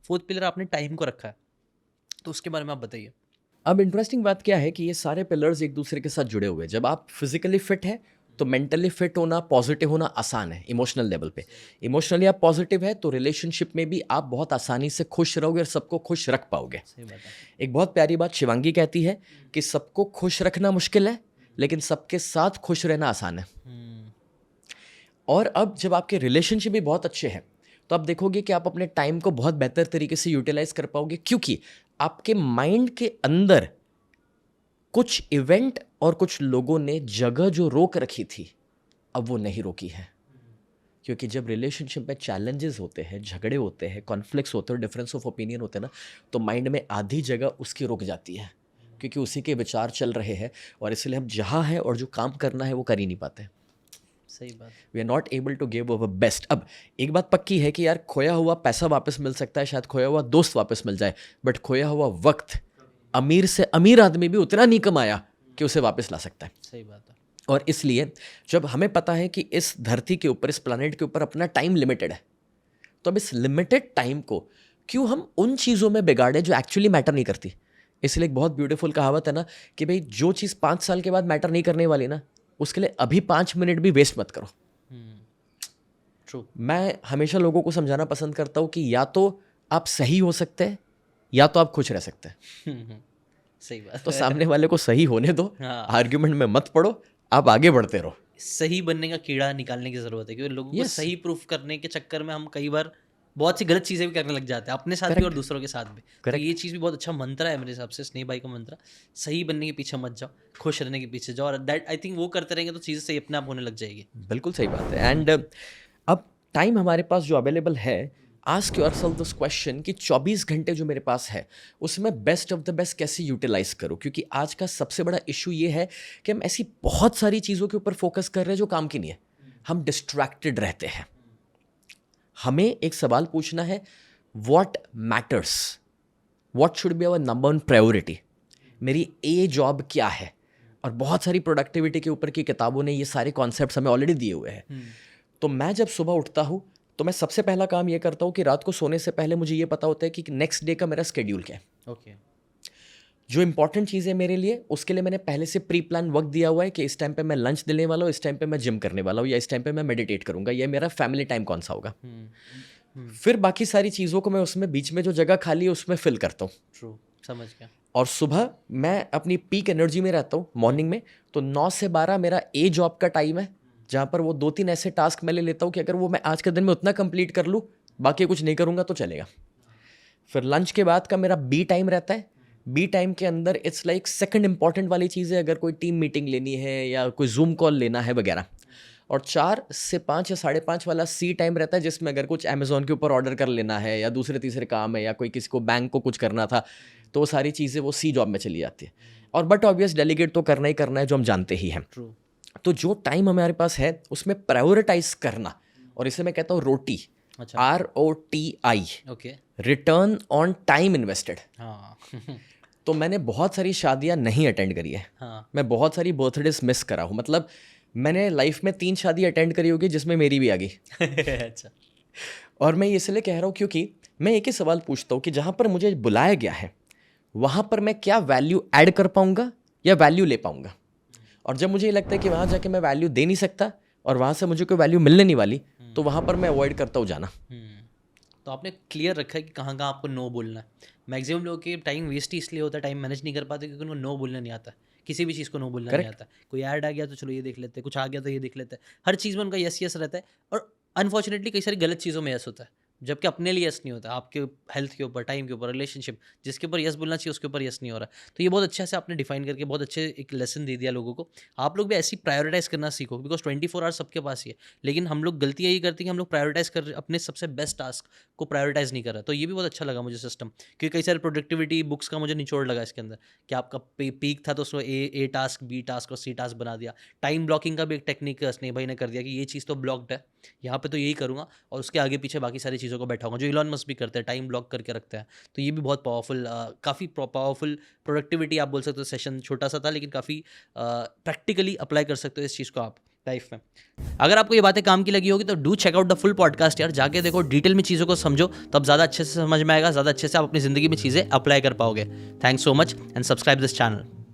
Fourth pillar आपने time को रखा है, तो उसके बारे में आप बताइए। अब इंटरेस्टिंग बात क्या है कि ये सारे पिलर्स एक दूसरे के साथ जुड़े हुए हैं। जब आप फिजिकली फिट है तो मेंटली फिट होना, पॉजिटिव होना आसान है इमोशनल लेवल पे। इमोशनली आप पॉजिटिव है तो रिलेशनशिप में भी आप बहुत आसानी से खुश रहोगे और सबको खुश रख पाओगे। सही बात है। एक बहुत प्यारी बात शिवांगी कहती है कि सबको खुश रखना मुश्किल है, लेकिन सबके साथ खुश रहना आसान है। हम्म। और अब जब आपके रिलेशनशिप भी बहुत अच्छे हैं तो आप देखोगे कि आप अपने टाइम को बहुत बेहतर तरीके से यूटिलाइज कर पाओगे, क्योंकि आपके माइंड के अंदर कुछ इवेंट और कुछ लोगों ने जगह जो रोक रखी थी अब वो नहीं रोकी है। क्योंकि जब रिलेशनशिप में चैलेंजेस होते हैं, झगड़े होते हैं, कॉन्फ्लिक्ट्स होते हैं, डिफरेंस ऑफ ओपिनियन होते हैं ना, तो माइंड में आधी जगह उसकी रुक जाती है, क्योंकि उसी के विचार चल रहे हैं और इसलिए हम जहाँ हैं और जो काम करना है वो कर ही नहीं पाते। सही बात। We are not able to give our best. अब एक बात पक्की है कि यार खोया हुआ पैसा वापस मिल सकता है, शायद खोया हुआ दोस्त वापस मिल जाए, बट खोया हुआ वक्त अमीर से अमीर आदमी भी उतना नहीं कमाया कि उसे वापस ला सकता है। सही बात है। और इसलिए जब हमें पता है कि इस धरती के ऊपर, इस प्लानट के ऊपर अपना टाइम लिमिटेड है, तो अब इस लिमिटेड टाइम को क्यों हम उन चीज़ों में बिगाड़े जो एक्चुअली मैटर नहीं करती। इसलिए एक बहुत ब्यूटीफुल कहावत है ना कि भाई जो चीज़ 5 साल के बाद मैटर नहीं करने वाली ना, उसके लिए अभी 5 मिनट भी वेस्ट मत करो। ट्रू। मैं हमेशा लोगों को समझाना पसंद करता हूँ कि या तो आप सही हो सकते हैं या तो आप खुश रह सकते हैं। सही बात तो है। सामने वाले को सही होने दो, हाँ। आर्ग्यूमेंट में मत पड़ो, आप आगे बढ़ते रहो। सही बनने का कीड़ा निकालने की ज़रूरत है, क्योंकि लोगों को यस, सही प्रूफ करने के चक्कर में हम कई बार बहुत सी गलत चीज़ें भी करने लग जाते हैं, अपने साथ भी और करेक्ट, दूसरों के साथ भी। तो ये करेक्ट। चीज़ भी बहुत अच्छा मंत्र है मेरे हिसाब से, स्नेह भाई का मंत्र, सही बनने के पीछे मत जाओ, खुश रहने के पीछे जाओ, और दैट आई थिंक वो करते रहेंगे तो चीज़ें सही अपने आप होने लग जाएगी। बिल्कुल सही बात है। एंड अब टाइम हमारे पास जो अवेलेबल है, आस्क योरसेल्फ दिस क्वेश्चन कि 24 घंटे जो मेरे पास है उसमें बेस्ट ऑफ द बेस्ट कैसे यूटिलाइज करूँ। क्योंकि आज का सबसे बड़ा इशू ये है कि हम ऐसी बहुत सारी चीज़ों के ऊपर फोकस कर रहे हैं जो काम की नहीं है, हम डिस्ट्रैक्टेड रहते हैं। हमें एक सवाल पूछना है, what matters, what should be our number one priority. मेरी ए जॉब क्या है। और बहुत सारी प्रोडक्टिविटी के ऊपर की किताबों ने ये सारे कॉन्सेप्ट्स हमें ऑलरेडी दिए हुए हैं। तो मैं जब सुबह उठता हूँ तो मैं सबसे पहला काम ये करता हूँ कि रात को सोने से पहले मुझे ये पता होता है कि नेक्स्ट डे का मेरा स्केड्यूल क्या है। ओके। जो इंपॉर्टेंट चीज़ है मेरे लिए उसके लिए मैंने पहले से प्री प्लान वक्त दिया हुआ है कि इस टाइम पे मैं लंच देने वाला हूँ, इस टाइम पे मैं जिम करने वाला हूँ, या इस टाइम पे मैं मेडिटेट करूँगा, या मेरा फैमिली टाइम कौन सा होगा। फिर बाकी सारी चीज़ों को मैं उसमें बीच में जो जगह खाली है उसमें फिल करता हूँ। ट्रू, समझ गया। और सुबह मैं अपनी पीक एनर्जी में रहता हूँ मॉर्निंग में, तो 9 से 12 मेरा ए जॉब का टाइम है, जहाँ पर वो 2-3 ऐसे टास्क मैं ले लेता हूँ कि अगर वो मैं आज के दिन में उतना कंप्लीट कर लूँ, बाकी कुछ नहीं करूँगा तो चलेगा। फिर लंच के बाद का मेरा बी टाइम रहता है। बी टाइम के अंदर इट्स लाइक सेकंड इंपॉर्टेंट वाली चीज़ है, अगर कोई टीम मीटिंग लेनी है या कोई जूम कॉल लेना है वगैरह। और 4 से 5 या 5:30 वाला सी टाइम रहता है, जिसमें अगर कुछ अमेज़ॉन के ऊपर ऑर्डर कर लेना है या दूसरे तीसरे काम है या कोई किसी को बैंक को कुछ करना था, तो वो सारी चीज़ें वो सी जॉब में चली जाती है। और बट ऑब्वियस डेलीगेट तो करना ही करना है, जो हम जानते ही हैं। ट्रू। तो जो टाइम हमारे पास है उसमें प्रायोरिटाइज करना, और इसे मैं कहता हूँ रोटी, अच्छा। ROTI, okay. Return on time invested. हाँ। तो मैंने बहुत सारी शादियां नहीं अटेंड करी है, हाँ। मैं बहुत सारी बर्थडेज मिस करा हूँ। मतलब मैंने लाइफ में 3 शादी अटेंड करी होगी जिसमें मेरी भी आ गई। अच्छा। और मैं ये इसलिए कह रहा हूँ क्योंकि मैं एक ही सवाल पूछता हूँ कि जहाँ पर मुझे बुलाया गया है वहाँ पर मैं क्या वैल्यू ऐड कर पाऊँगा या वैल्यू ले पाऊँगा। और जब मुझे ये लगता है कि वहाँ जाके मैं वैल्यू दे नहीं सकता और वहाँ से मुझे कोई वैल्यू मिलने नहीं वाली, तो वहाँ पर मैं अवॉइड करता हूँ जाना। तो आपने क्लियर रखा है कि कहाँ कहाँ आपको नो बोलना है। मैक्सिमम लोगों के टाइम वेस्ट ही इसलिए होता है, टाइम मैनेज नहीं कर पाते क्योंकि उनको नो बोलना नहीं आता। किसी भी चीज़ को नो बोलना नहीं करेक्ट। आता। कोई ऐड आ गया तो चलो ये देख लेते हैं, कुछ आ गया तो ये देख लेते हैं। हर चीज़ में उनका यस यस रहता है, और अनफॉर्चुनेटली कई सारी गलत चीज़ों में यस होता है, जबकि अपने लिए यस नहीं होता। आपके हेल्थ के ऊपर, टाइम के ऊपर, रिलेशनशिप जिसके ऊपर यस बोलना चाहिए उसके ऊपर यस नहीं हो रहा। तो ये बहुत अच्छे से आपने डिफाइन करके बहुत अच्छे एक लेसन दे दिया लोगों को। आप लोग भी ऐसी प्रायोरिटाइज करना सीखो, बिकॉज 24 आवर्स सबके पास ही है। लेकिन हम लोग गलती यही करते हैं कि हम लोग प्रायोरिटाइज कर अपने सबसे बेस्ट टास्क को प्रायोरिटाइज नहीं कर रहा। तो ये भी बहुत अच्छा लगा मुझे सिस्टम, क्योंकि कई सारे प्रोडक्टिविटी बुक्स का मुझे निचोड़ लगा इसके अंदर कि आपका पीक था तो उसको ए टास्क, बी टास्क और सी टास्क बना दिया। टाइम ब्लॉकिंग का भी एक टेक्निक स्नेह भाई ने कर दिया कि ये चीज़ तो ब्लॉक्ड है, यहाँ पे तो यही करूँगा, और उसके आगे पीछे बाकी सारी चीज़ों को बैठाऊंगा, जो इलॉन मस्क भी करते हैं, टाइम ब्लॉक करके रखते हैं। तो ये भी बहुत पावरफुल, काफ़ी पावरफुल प्रोडक्टिविटी आप बोल सकते हो। सेशन छोटा सा था लेकिन काफ़ी प्रैक्टिकली अप्लाई कर सकते हो इस चीज़ को आप। लाइफ में। अगर आपको ये बातें काम की लगी होगी तो do check out the full podcast यार, जाके देखो, डिटेल में चीज़ों को समझो, तब ज़्यादा अच्छे से समझ में आएगा, ज़्यादा अच्छे से आप अपनी ज़िंदगी में चीज़ें अप्लाई कर पाओगे। Thanks so much and subscribe this channel.